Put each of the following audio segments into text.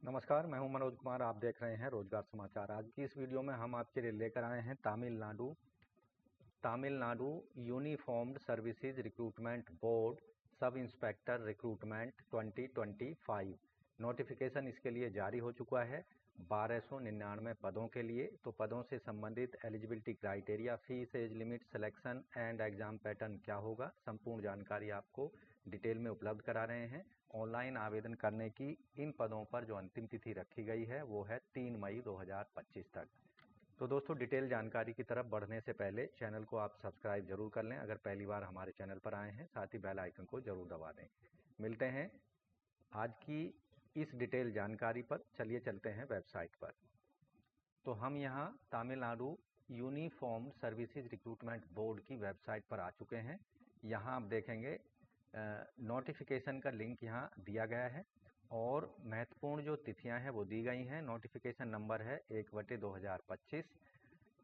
नमस्कार, मैं हूं मनोज कुमार। आप देख रहे हैं रोजगार समाचार। आज की इस वीडियो में हम आपके लिए लेकर आए हैं Tamil Nadu uniformed services recruitment board sub inspector recruitment 2025 notification इसके लिए जारी हो चुका है। 1299 पदों के लिए। तो पदों से संबंधित eligibility criteria, fees, age limit, selection and exam pattern क्या होगा, संपूर्ण जानकारी आपको डिटेल में उपलब्ध करा रहे हैं। ऑनलाइन आवेदन करने की इन पदों पर जो अंतिम तिथि रखी गई है वो है 3 मई 2025 तक। तो दोस्तों, डिटेल जानकारी की तरफ बढ़ने से पहले चैनल को आप सब्सक्राइब जरूर कर लें अगर पहली बार हमारे चैनल पर आए हैं। साथ ही बेल आइकन को जरूर दबा दें। मिलते हैं आज की इस डिटेल जानकारी पर। चलिए चलते हैं वेबसाइट पर। तो हम यहाँ Tamil Nadu uniform services recruitment board की वेबसाइट पर आ चुके हैं। यहाँ आप देखेंगे नोटिफिकेशन का लिंक यहाँ दिया गया है और महत्वपूर्ण जो तिथियां हैं वो दी गई हैं। नोटिफिकेशन नंबर है 1/2025।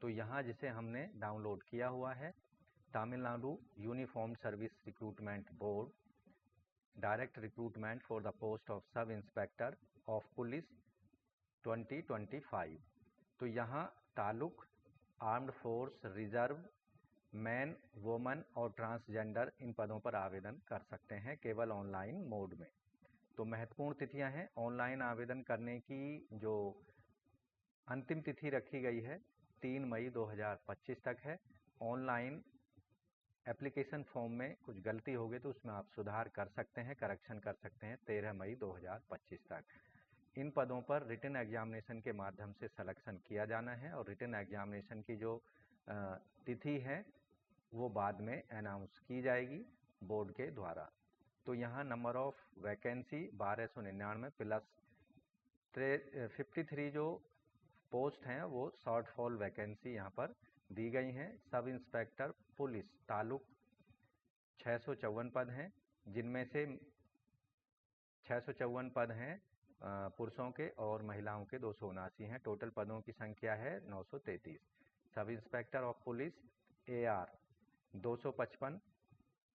तो यहाँ जिसे हमने डाउनलोड किया हुआ है, Tamil Nadu uniform service recruitment board direct recruitment for the post of sub inspector of police 2025। तो यहाँ taluk, armed force, reserve, man, woman और ट्रांसजेंडर इन पदों पर आवेदन कर सकते हैं केवल ऑनलाइन मोड में। तो महत्वपूर्ण तिथियां हैं। ऑनलाइन आवेदन करने की जो अंतिम तिथि रखी गई है 3 मई 2025 तक है। ऑनलाइन एप्लीकेशन फॉर्म में कुछ गलती होगी तो उसमें आप सुधार कर सकते हैं, करेक्शन कर सकते हैं 13 मई 2025 तक। इन पदों पर रिटन एग्जामिनेशन के माध्यम से सिलेक्शन किया जाना है और रिटन एग्जामिनेशन की जो तिथि है वो बाद में अनाउंस की जाएगी बोर्ड के द्वारा। तो यहाँ नंबर ऑफ वैकेंसी 1299 प्लस 53 जो पोस्ट हैं वो शॉर्ट फॉल वैकेंसी यहाँ पर दी गई हैं। सब इंस्पेक्टर पुलिस तालुक 654 पद हैं, जिनमें से 654 पद हैं पुरुषों के और महिलाओं के 279 हैं। टोटल पदों की संख्या है 933। Sub inspector of police AR 255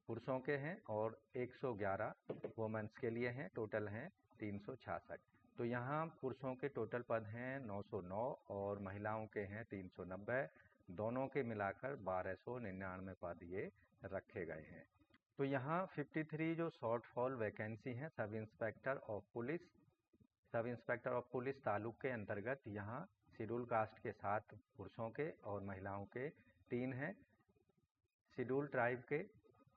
पुरुषों के हैं और 111 वुमेन्स के लिए हैं। टोटल हैं 366। तो यहाँ पुरुषों के टोटल पद हैं 909 और महिलाओं के हैं 390। दोनों के मिलाकर 1299 पद ये रखे गए हैं। तो यहाँ 53 जो शॉर्ट फॉल वैकेंसी हैं sub inspector of police taluk के अंतर्गत यहाँ शेड्यूल कास्ट के 7 पुरुषों के और महिलाओं के 3 हैं। शेड्यूल ट्राइब के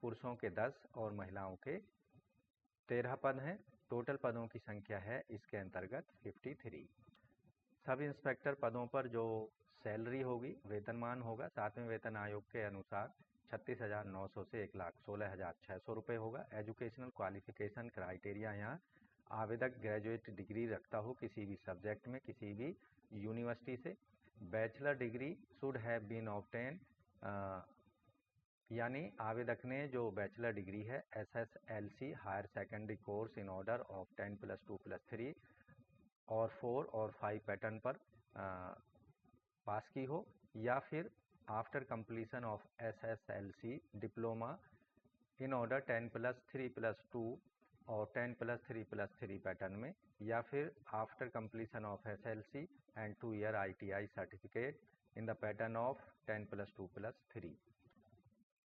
पुरुषों के 10 और महिलाओं के 13 पद हैं। टोटल पदों की संख्या है इसके अंतर्गत 53। सब इंस्पेक्टर पदों पर जो सैलरी होगी, वेतनमान होगा, 7वें वेतन आयोग के अनुसार 36,900 से 1,16,600 रुपये होगा। एजुकेशनल क्वालिफिकेशन क्राइटेरिया यहाँ आवेदक ग्रेजुएट डिग्री रखता हो किसी भी सब्जेक्ट में, किसी भी यूनिवर्सिटी से। Bachelor degree should have been obtain, यानी आवेदक ने जो बैचलर डिग्री है SSLC higher secondary course in order of 10+2+3 और 4 और 5 पैटर्न पर पास की हो, या फिर after completion of SSLC diploma in order 10+3+2 और 10+3+3 पैटर्न में, या फिर after completion of SLC and 2 year ITI certificate in the pattern of 10+2+3।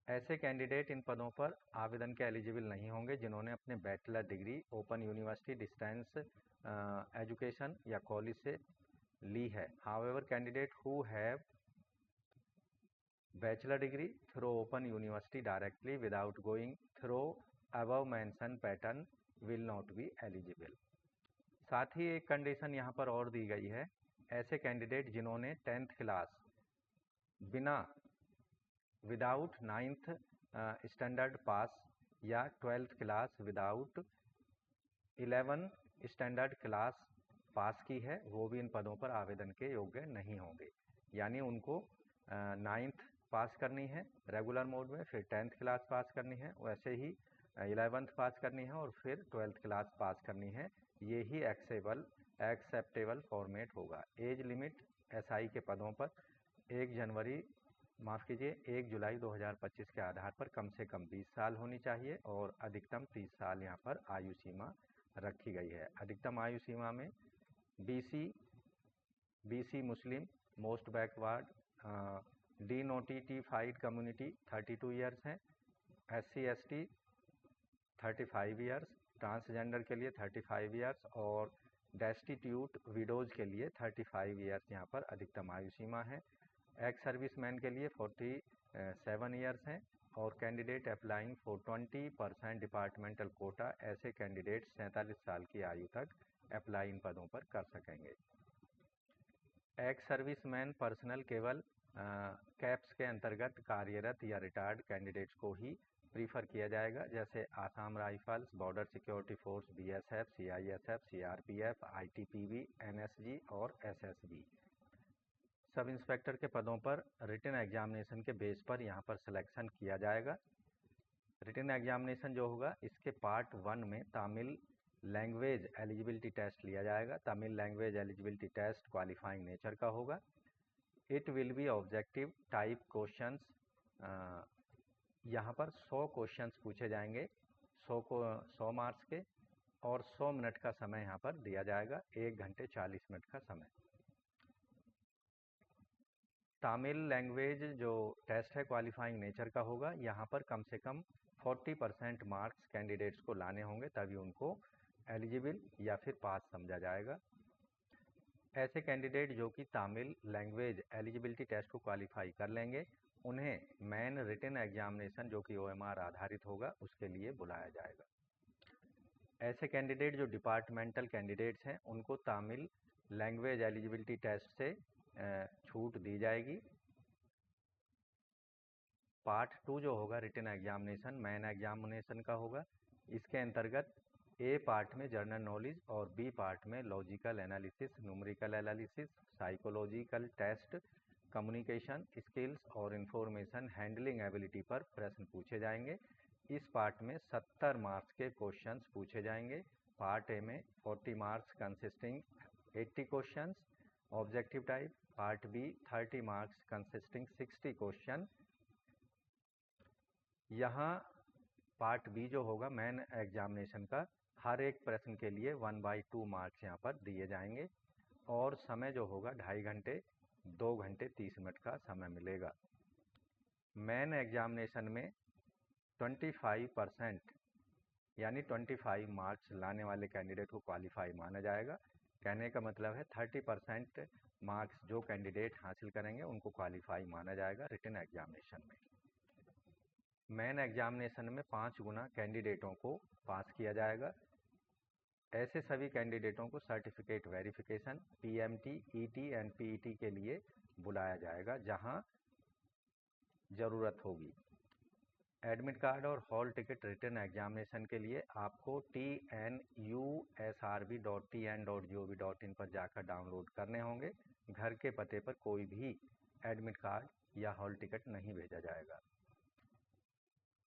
ऐसे कैंडिडेट इन पदों पर आवेदन के एलिजिबल नहीं होंगे जिन्होंने अपने bachelor degree open university, distance education या कॉलेज से ली है। However candidate who have bachelor degree through open university directly without going through above mention pattern will not be eligible. साथ ही एक कंडीशन यहाँ पर और दी गई है। ऐसे कैंडिडेट जिन्होंने 10th class without 9th standard पास या 12th class without 11 standard class pass की है, वो भी इन पदों पर आवेदन के योग्य नहीं होंगे। यानी उनको 9th पास करनी है रेगुलर मोड में, फिर 10th क्लास पास करनी है, वैसे ही 11th पास करनी है और फिर 12th क्लास पास करनी है। ये ही एक्सेप्टेबल फॉर्मेट होगा। एज लिमिट SI के पदों पर 1 जुलाई 2025 के आधार पर कम से कम 20 साल होनी चाहिए और अधिकतम 30 साल यहाँ पर आयु सीमा रखी गई है। अधिकतम आयु सीमा में BC Muslim, most backward, denotified community 32 years हैं, SC ST 35 ईयर्स, ट्रांसजेंडर के लिए 35 ईयर्स और डेस्टिट्यूट विडोज के लिए 35 ईयर्स यहाँ पर अधिकतम आयु सीमा है। एक्स सर्विसमैन के लिए 47 ईयर्स हैं और candidate applying for 20% departmental quota, ऐसे कैंडिडेट 47 साल की आयु तक अप्लाई इन पदों पर कर सकेंगे। एक्स सर्विसमैन पर्सनल केवल कैप्स के अंतर्गत कार्यरत या रिटायर्ड कैंडिडेट्स को ही प्रीफर किया जाएगा, जैसे Assam rifles, border security force, BSF, CISF, CRPF, ITPV, NSG और SSB। सब इंस्पेक्टर के पदों पर रिटन एग्जामिनेशन के बेस पर यहाँ पर सिलेक्शन किया जाएगा। रिटन एग्जामिनेशन जो होगा इसके पार्ट 1 में तमिल लैंग्वेज एलिजिबिलिटी टेस्ट लिया जाएगा। Tamil language eligibility test qualifying nature का होगा। It will be objective type questions. यहाँ पर 100 क्वेश्चंस पूछे जाएंगे, 100 मार्क्स के, और 100 मिनट का समय यहाँ पर दिया जाएगा, 1 घंटे 40 मिनट का समय। तमिल लैंग्वेज जो टेस्ट है क्वालिफाइंग नेचर का होगा। यहाँ पर कम से कम 40% मार्क्स कैंडिडेट्स को लाने होंगे, तभी उनको एलिजिबल या फिर पास समझा जाएगा। ऐसे कैंडिडेट जो कि तमिल लैंग्वेज एलिजिबिलिटी टेस्ट को क्वालिफाई कर लेंगे, उन्हें मेन रिटन एग्जामिनेशन जो कि OMR आधारित होगा उसके लिए बुलाया जाएगा। ऐसे कैंडिडेट जो डिपार्टमेंटल कैंडिडेट्स हैं उनको तमिल लैंग्वेज एलिजिबिलिटी टेस्ट से छूट दी जाएगी। पार्ट 2 जो होगा रिटन एग्जामिनेशन मेन एग्जामिनेशन का होगा। इसके अंतर्गत A पार्ट में जनरल नॉलेज और B पार्ट में logical analysis, numerical analysis, psychological test, communication skills और इंफॉर्मेशन हैंडलिंग एबिलिटी पर प्रश्न पूछे जाएंगे। इस पार्ट में 70 मार्क्स के क्वेश्चंस पूछे जाएंगे। पार्ट A में 40 marks consisting 80 questions objective type, part B 30 marks consisting 60 question. यहाँ पार्ट B जो होगा मेन एग्जामिनेशन का, हर एक प्रश्न के लिए 1/2 मार्क्स यहाँ पर दिए जाएंगे और समय जो होगा 2.5 घंटे 2 घंटे 30 मिनट का समय मिलेगा। मेन एग्जामिनेशन में 25% यानी 25 मार्क्स लाने वाले कैंडिडेट को क्वालिफाई माना जाएगा। कहने का मतलब है 30% मार्क्स जो कैंडिडेट हासिल करेंगे उनको क्वालिफाई माना जाएगा रिटन एग्जामिनेशन में। मेन एग्जामिनेशन में 5 गुना कैंडिडेटों को पास किया जाएगा। ऐसे सभी कैंडिडेटों को certificate verification PMT, ET and PET के लिए बुलाया जाएगा जहां ज़रूरत होगी। एडमिट कार्ड और हॉल टिकट रिटन एग्जामिनेशन के लिए आपको tnusrb.tn.gov.in पर जाकर डाउनलोड करने होंगे। घर के पते पर कोई भी एडमिट कार्ड या हॉल टिकट नहीं भेजा जाएगा।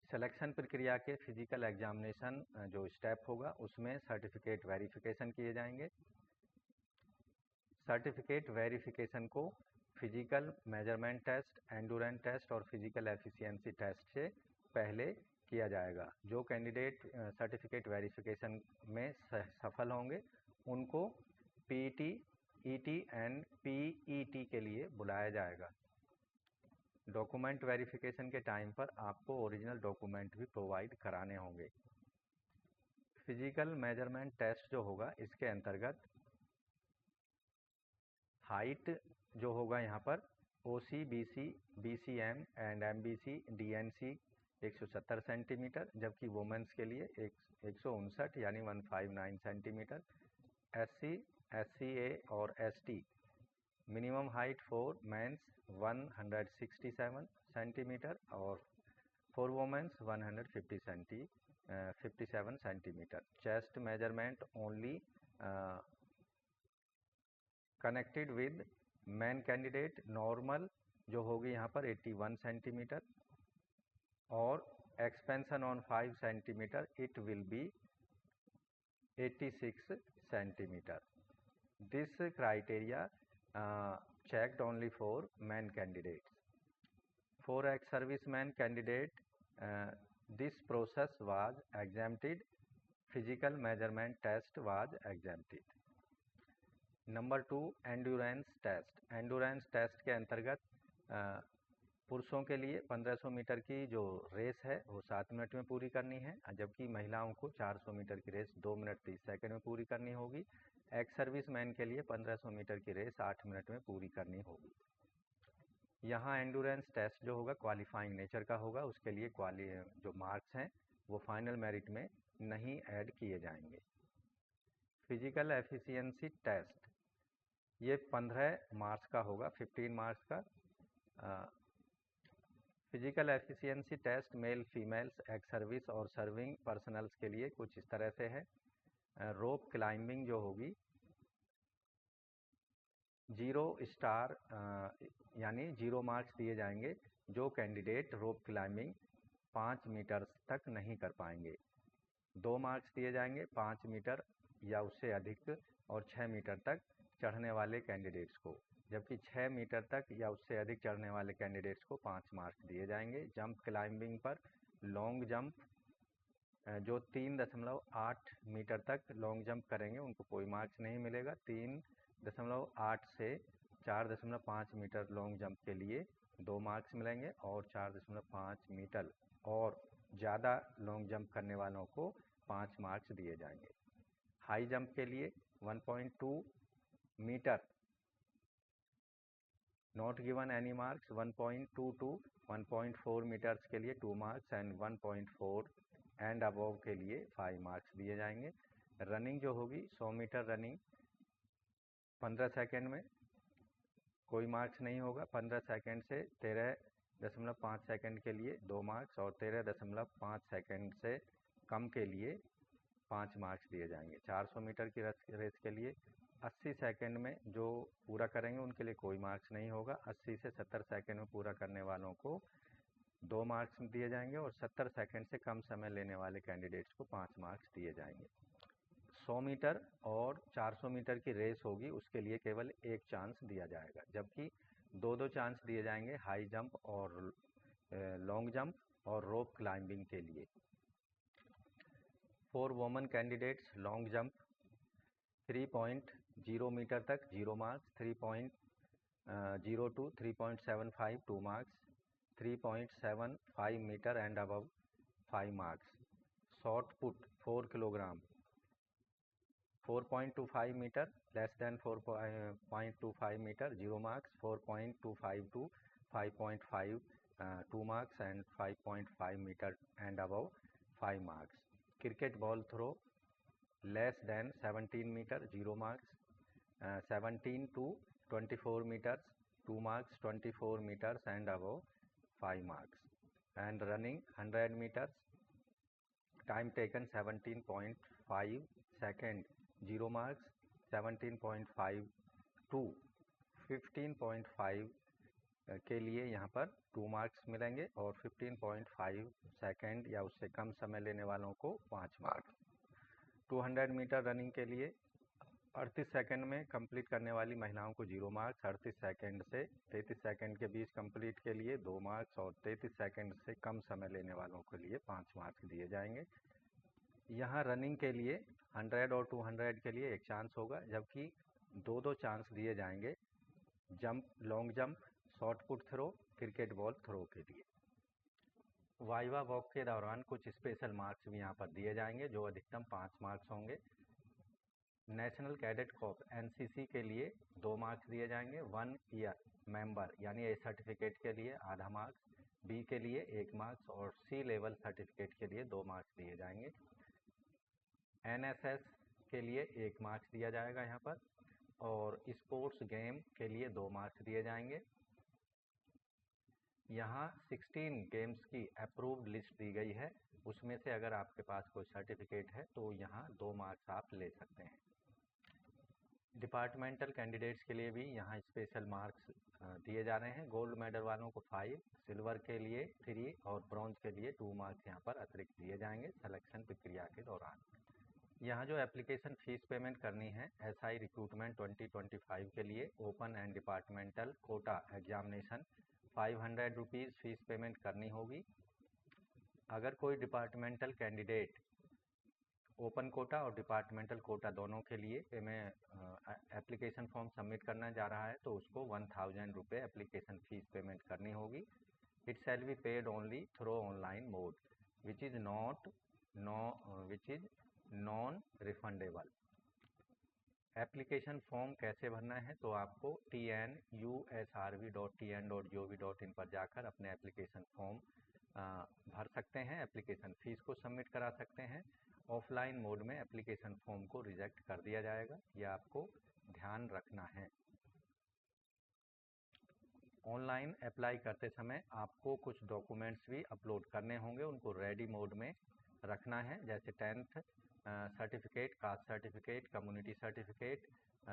सिलेक्शन प्रक्रिया के फिजिकल एग्जामिनेशन जो स्टेप होगा उसमें सर्टिफिकेट वेरिफिकेशन किए जाएंगे। सर्टिफिकेट वेरिफिकेशन को physical measurement test, endurance test और फिजिकल एफिशिएंसी टेस्ट से पहले किया जाएगा। जो कैंडिडेट सर्टिफिकेट वेरिफिकेशन में सफल होंगे उनको PET, ET एंड PET के लिए बुलाया जाएगा। डॉक्यूमेंट वेरिफिकेशन के टाइम पर आपको ओरिजिनल डॉक्यूमेंट भी प्रोवाइड कराने होंगे। फिजिकल मेजरमेंट टेस्ट जो होगा इसके अंतर्गत हाइट जो होगा यहाँ पर OC, BC, BCM and MBC, DNC 170 centimetre, जबकि वुमेन्स के लिए 159 यानी 159 सेंटीमीटर। SC, SCA और ST minimum height for men's 167 centimetre और for women's 157 centimetre. Chest measurement only connected with man candidate normal जो होगी यहाँ पर 81 सेंटीमीटर और expansion on 5 centimetre it will be 86 centimetre. This criteria checked only for men candidates. For ex-serviceman candidate, this process was exempted. Physical measurement test was exempted. Number 2 endurance test. Endurance test के अंतर्गत पुरुषों के लिए 1500 metre की जो race है वो 7 minute में पूरी करनी है, जबकि महिलाओं को 400 मीटर की रेस 2 मिनट 30 सेकंड में पूरी करनी होगी। एक्स सर्विस मैन के लिए 1500 मीटर की रेस 8 मिनट में पूरी करनी होगी। यहाँ एंड्योरेंस टेस्ट जो होगा क्वालिफाइंग नेचर का होगा, उसके लिए जो मार्क्स हैं वो फाइनल मेरिट में नहीं ऐड किए जाएंगे। फिजिकल एफिशिएंसी टेस्ट ये 15 मार्क्स का होगा, 15 मार्क्स का। Physical efficiency test male females ex service और सर्विंग पर्सनल्स के लिए कुछ इस तरह से है। रोप क्लाइंबिंग जो होगी 0 स्टार यानी 0 मार्क्स दिए जाएंगे जो कैंडिडेट रोप क्लाइंबिंग 5 मीटर तक नहीं कर पाएंगे। 2 मार्क्स दिए जाएंगे 5 मीटर या उससे अधिक और 6 मीटर तक चढ़ने वाले कैंडिडेट्स को, जबकि 6 मीटर तक या उससे अधिक चढ़ने वाले कैंडिडेट्स को 5 मार्क्स दिए जाएंगे। जंप क्लाइंबिंग पर लॉन्ग जंप जो 3.8 मीटर तक लॉन्ग जंप करेंगे उनको कोई मार्क्स नहीं मिलेगा। 3.8 से 4.5 मीटर लॉन्ग जंप के लिए 2 मार्क्स मिलेंगे और 4.5 मीटर और ज़्यादा लॉन्ग जंप करने वालों को 5 मार्क्स दिए जाएंगे। हाई जंप के लिए 1.2 meter not given any marks, 1.2 to 1.4 meters के लिए 2 मार्क्स एंड 1.4 एंड अबव के लिए 5 मार्क्स दिए जाएंगे। रनिंग जो होगी 100 मीटर रनिंग 15 सेकंड में कोई मार्क्स नहीं होगा। 15 सेकंड से 13.5 सेकंड के लिए 2 मार्क्स और 13.5 सेकंड से कम के लिए 5 मार्क्स दिए जाएंगे। 400 मीटर की रेस के लिए 80 सेकंड में जो पूरा करेंगे उनके लिए कोई मार्क्स नहीं होगा। 80 से 70 सेकंड में पूरा करने वालों को 2 मार्क्स दिए जाएंगे और 70 सेकंड से कम समय लेने वाले कैंडिडेट्स को 5 मार्क्स दिए जाएंगे। 100 मीटर और 400 मीटर की रेस होगी उसके लिए केवल 1 चांस दिया जाएगा, जबकि 2-2 चांस दिए जाएंगे हाई जंप और लॉन्ग जंप और रोप क्लाइंबिंग के लिए। For women candidates long jump 3.0 meter तक 0 marks, 3.0 to 3.75 2 marks, 3.75 meter and above 5 marks. Short put 4 kilogram 4.25 meter less than 4.25 meter 0 marks, 4.25 to 5.5 2 marks and 5.5 meter and above 5 marks. Cricket ball throw less than 17 meter 0 marks, 17 to 24 meters 2 marks, 24 meters and above 5 marks. And running 100 meters time taken 17.5 second 0 marks, 17.5 to 15.5 के लिए यहाँ पर 2 marks मिलेंगे और 15.5 second या उससे कम समय लेने वालों को 5 मार्क्स। 200 मीटर रनिंग के लिए 38 सेकंड में कंप्लीट करने वाली महिलाओं को 0 मार्क्स, 38 सेकंड से 33 सेकंड के बीच कंप्लीट के लिए 2 मार्क्स और 33 सेकंड से कम समय लेने वालों के लिए 5 मार्क्स दिए जाएंगे। यहाँ रनिंग के लिए 100 और 200 के लिए 1 चांस होगा, जबकि 2-2 चांस दिए जाएंगे jump, long jump, short put throw, cricket ball throw के लिए। वाइवा वॉक के दौरान कुछ स्पेशल मार्क्स भी यहाँ पर दिए जाएंगे जो अधिकतम 5 मार्क्स होंगे। नेशनल कैडेट कॉर्प्स एनसीसी के लिए 2 मार्क्स दिए जाएंगे। 1 ईयर मेंबर यानी ए सर्टिफिकेट के लिए आधा मार्क्स, बी के लिए 1 मार्क्स और सी लेवल सर्टिफिकेट के लिए 2 मार्क्स दिए जाएंगे। एनएसएस के लिए 1 मार्क्स दिया जाएगा यहाँ पर और स्पोर्ट्स गेम के लिए 2 मार्क्स दिए जाएंगे। यहाँ 16 गेम्स की अप्रूव्ड लिस्ट दी गई है, उसमें से अगर आपके पास कोई सर्टिफिकेट है तो यहाँ 2 मार्क्स आप ले सकते हैं। डिपार्टमेंटल कैंडिडेट्स के लिए भी यहाँ स्पेशल मार्क्स दिए जा रहे हैं। गोल्ड मेडल वालों को 5, सिल्वर के लिए 3 और ब्रॉन्ज के लिए 2 मार्क्स यहाँ पर अतिरिक्त दिए जाएंगे सिलेक्शन प्रक्रिया के दौरान। यहाँ जो एप्लीकेशन फ़ीस पेमेंट करनी है एसआई रिक्रूटमेंट 2025 के लिए open and departmental quota examination 500 rupees fees payment करनी होगी। अगर कोई डिपार्टमेंटल कैंडिडेट ओपन कोटा और डिपार्टमेंटल कोटा दोनों के लिए एप्लीकेशन फॉर्म सबमिट करना जा रहा है तो उसको 1000 रुपये एप्लीकेशन फ़ीस पेमेंट करनी होगी। It shall be paid only through online mode which is non refundable. Application form कैसे भरना है, तो आपको tnusrv.tn.gov.in पर जाकर अपने एप्लीकेशन फॉर्म भर सकते हैं, एप्लीकेशन फ़ीस को सबमिट करा सकते हैं। ऑफलाइन मोड में एप्लीकेशन फॉर्म को रिजेक्ट कर दिया जाएगा, यह आपको ध्यान रखना है। ऑनलाइन अप्लाई करते समय आपको कुछ डॉक्यूमेंट्स भी अपलोड करने होंगे, उनको रेडी मोड में रखना है, जैसे 10th certificate, caste certificate, community certificate,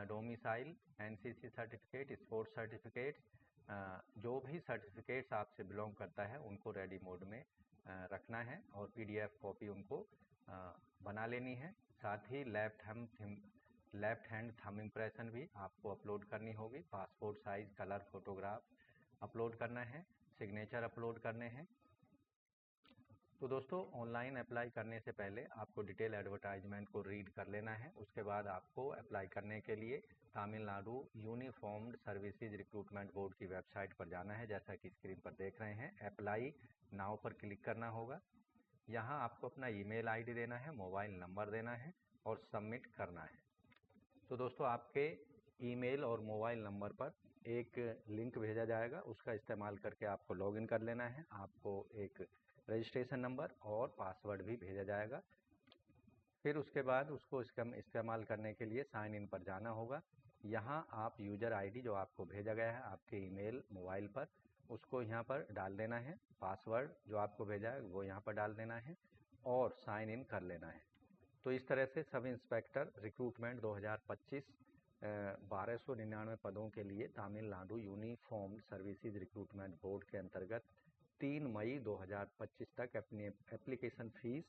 domicile, NCC certificate, sports certificate, जो भी सर्टिफिकेट्स आपसे बिलोंग करता है उनको रेडी मोड में रखना है और पीडीएफ कॉपी उनको बना लेनी है। साथ ही लेफ्ट हैंड थंब इम्प्रेशन भी आपको अपलोड करनी होगी। Passport size colour photograph upload करना है, सिग्नेचर अपलोड करने हैं। तो दोस्तों, ऑनलाइन अप्लाई करने से पहले आपको डिटेल एडवर्टाइजमेंट को रीड कर लेना है। उसके बाद आपको अप्लाई करने के लिए Tamil Nadu uniformed services recruitment board की वेबसाइट पर जाना है, जैसा कि स्क्रीन पर देख रहे हैं। अप्लाई नाउ पर क्लिक करना होगा। यहाँ आपको अपना ईमेल आईडी देना है, मोबाइल नंबर देना है और सबमिट करना है। तो दोस्तों, आपके ईमेल और मोबाइल नंबर पर एक लिंक भेजा जाएगा, उसका इस्तेमाल करके आपको लॉगिन कर लेना है। आपको एक रजिस्ट्रेशन नंबर और पासवर्ड भी भेजा जाएगा। फिर उसके बाद उसको इस्तेमाल करने के लिए साइन इन पर जाना होगा। यहाँ आप यूज़र आईडी जो आपको भेजा गया है आपके ईमेल मोबाइल पर, उसको यहाँ पर डाल देना है। पासवर्ड जो आपको भेजा है वो यहाँ पर डाल देना है और साइन इन कर लेना है। तो इस तरह से सब इंस्पेक्टर रिक्रूटमेंट 2025 1299 पदों के लिए Tamil Nadu uniformed services recruitment board के अंतर्गत 3 मई 2025 तक अपनी एप्लीकेशन फ़ीस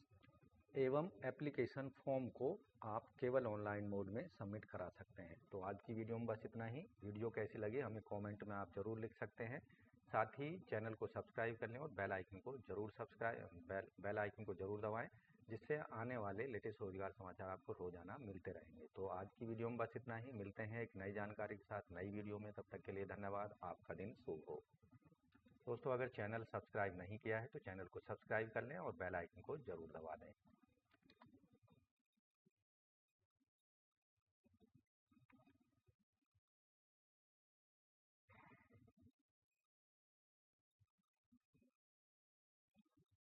एवं एप्लीकेशन फॉर्म को आप केवल ऑनलाइन मोड में सबमिट करा सकते हैं। तो आज की वीडियो में बस इतना ही। वीडियो कैसी लगी हमें कमेंट में आप ज़रूर लिख सकते हैं। साथ ही चैनल को सब्सक्राइब कर लें और बेल आइकन को ज़रूर दबाएं, जिससे आने वाले लेटेस्ट रोजगार समाचार आपको रोजाना मिलते रहेंगे। तो आज की वीडियो में बस इतना ही। मिलते हैं एक नई जानकारी के साथ नई वीडियो में। तब तक के लिए धन्यवाद। आपका दिन शुभ हो। दोस्तों, अगर चैनल सब्सक्राइब नहीं किया है तो चैनल को सब्सक्राइब कर लें और बेल आइकन को ज़रूर दबा दें।